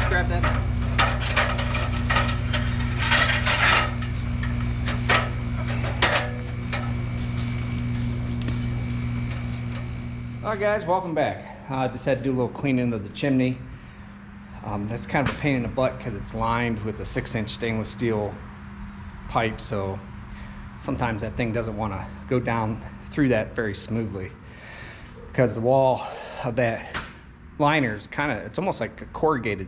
Grab that. Alright guys, welcome back. I just had to do a little cleaning of the chimney. That's kind of a pain in the butt because it's lined with a 6-inch stainless steel pipe, so sometimes that thing doesn't want to go down through that very smoothly because the wall of that liner is it's almost like a corrugated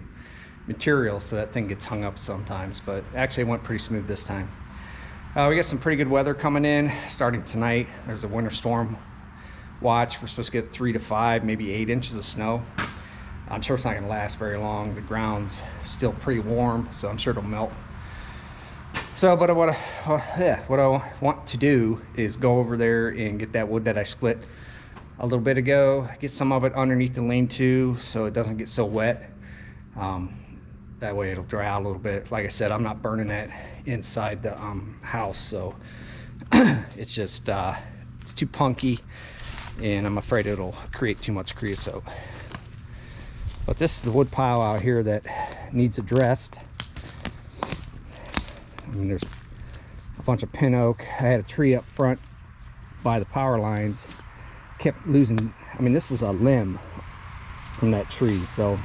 material, so that thing gets hung up sometimes, but actually it went pretty smooth this time. We got some pretty good weather coming in starting tonight. There's a winter storm watch. We're supposed to get 3 to 5, maybe 8 inches of snow. I'm sure it's not going to last very long. The ground's still pretty warm, so I'm sure it'll melt. So, but what I want to do is go over there and get that wood that I split a little bit ago, get some of it underneath the lean-to so it doesn't get so wet. That way it'll dry out a little bit. Like I said, I'm not burning that inside the house, so it's just it's too punky, and I'm afraid it'll create too much creosote. But this is the wood pile out here that needs addressed. I mean, there's a bunch of pin oak. I had a tree up front by the power lines. Kept losing, I mean, this is a limb from that tree, so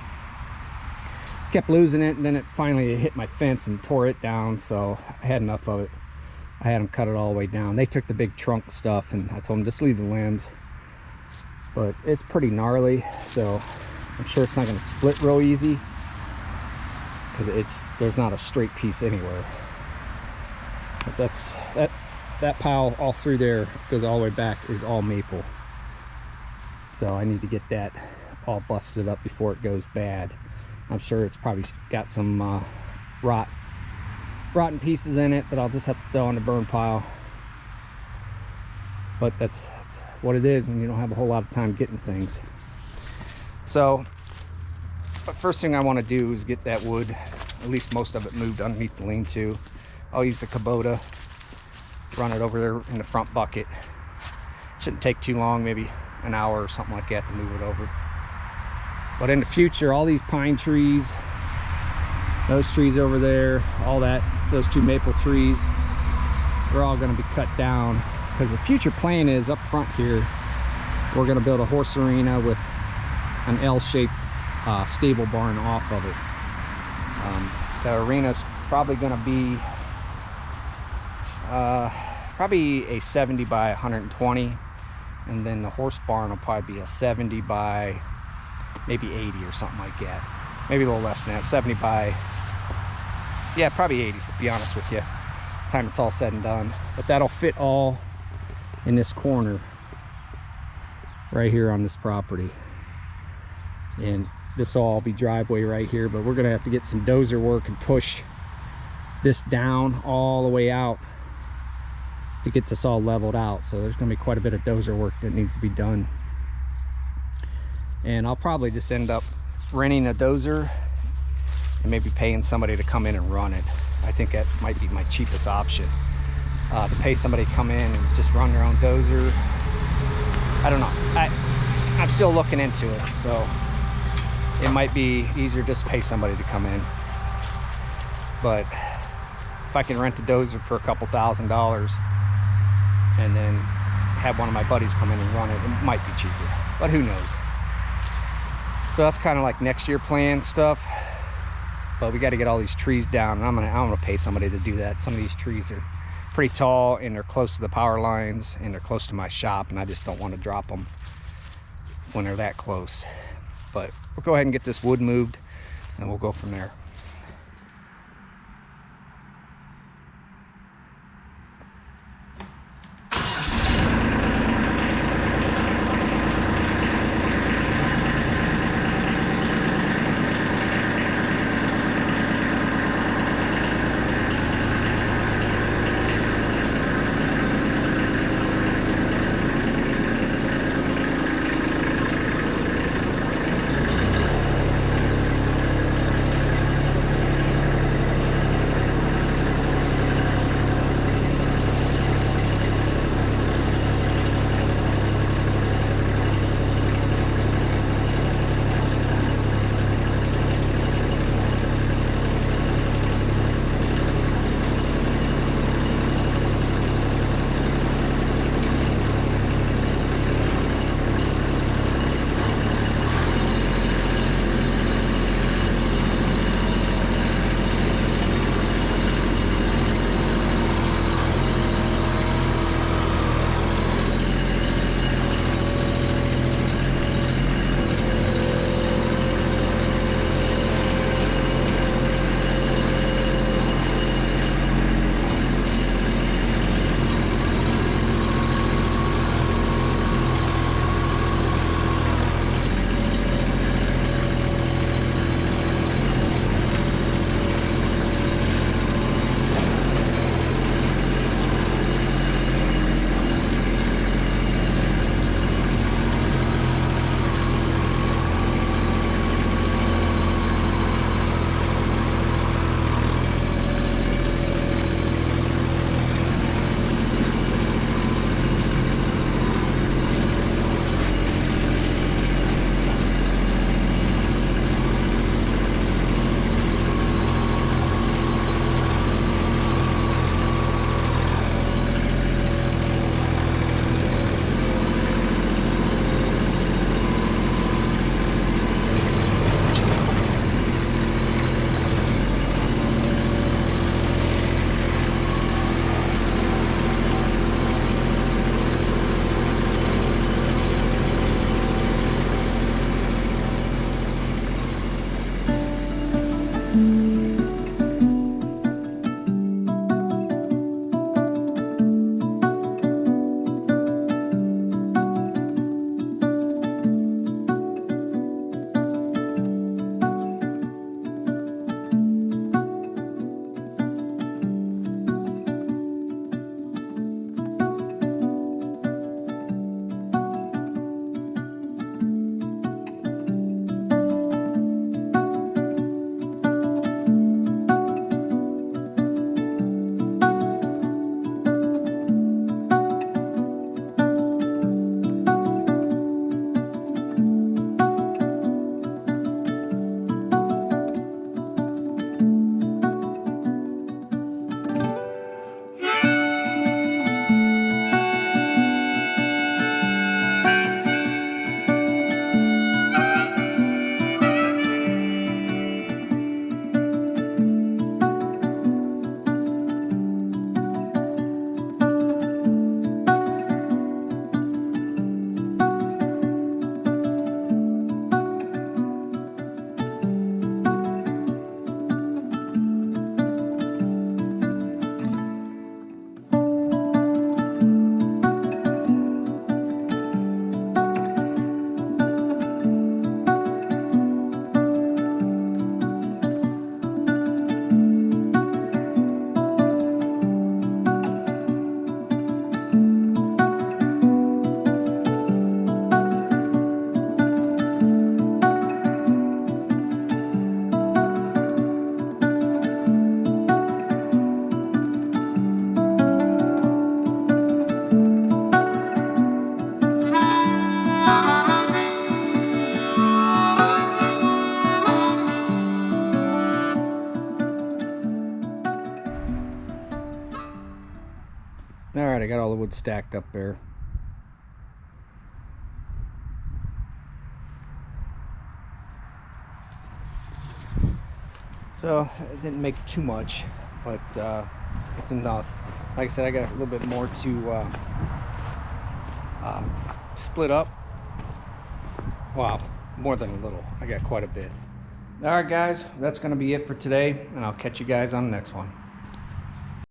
kept losing it, and then it finally hit my fence and tore it down, so I had enough of it. I had them cut it all the way down. They took the big trunk stuff, and I told them just leave the limbs. But it's pretty gnarly, so I'm sure it's not going to split real easy because there's not a straight piece anywhere. But that pile all through there goes all the way back is all maple. So I need to get that all busted up before it goes bad. I'm sure it's probably got some rotten pieces in it that I'll just have to throw on the burn pile. But that's what it is when you don't have a whole lot of time getting things. So, the first thing I want to do is get that wood, at least most of it, moved underneath the lean-to. I'll use the Kubota, run it over there in the front bucket. Shouldn't take too long, maybe an hour or something like that to move it over. But in the future, all these pine trees, those trees over there, all that, those 2 maple trees, they're all going to be cut down, because the future plan is up front here, we're going to build a horse arena with an L-shaped stable barn off of it. The arena's probably going to be probably a 70 by 120, and then the horse barn will probably be a 70 by maybe 80 or something like that. Maybe a little less than that. 70 by, yeah, probably 80, to be honest with you, time it's all said and done. But that'll fit all in this corner right here on this property. And this will all be driveway right here, but we're gonna have to get some dozer work and push this down all the way out to get this all leveled out. So there's gonna be quite a bit of dozer work that needs to be done. And I'll probably just end up renting a dozer and maybe paying somebody to come in and run it. I think that might be my cheapest option, to pay somebody to come in and just run their own dozer. I don't know, I'm still looking into it, so it might be easier just to pay somebody to come in. But if I can rent a dozer for a couple $1,000 and then have one of my buddies come in and run it, it might be cheaper, but who knows. So that's kind of like next year plan stuff. But we got to get all these trees down, and I'm gonna pay somebody to do that. Some of these trees are pretty tall, and they're close to the power lines, and they're close to my shop, and I just don't want to drop them when they're that close. But we'll go ahead and get this wood moved, and we'll go from there. All right, I got all the wood stacked up there. So it didn't make too much, but it's enough. Like I said, I got a little bit more to split up. Wow, more than a little. I got quite a bit. All right, guys, that's going to be it for today, and I'll catch you guys on the next one.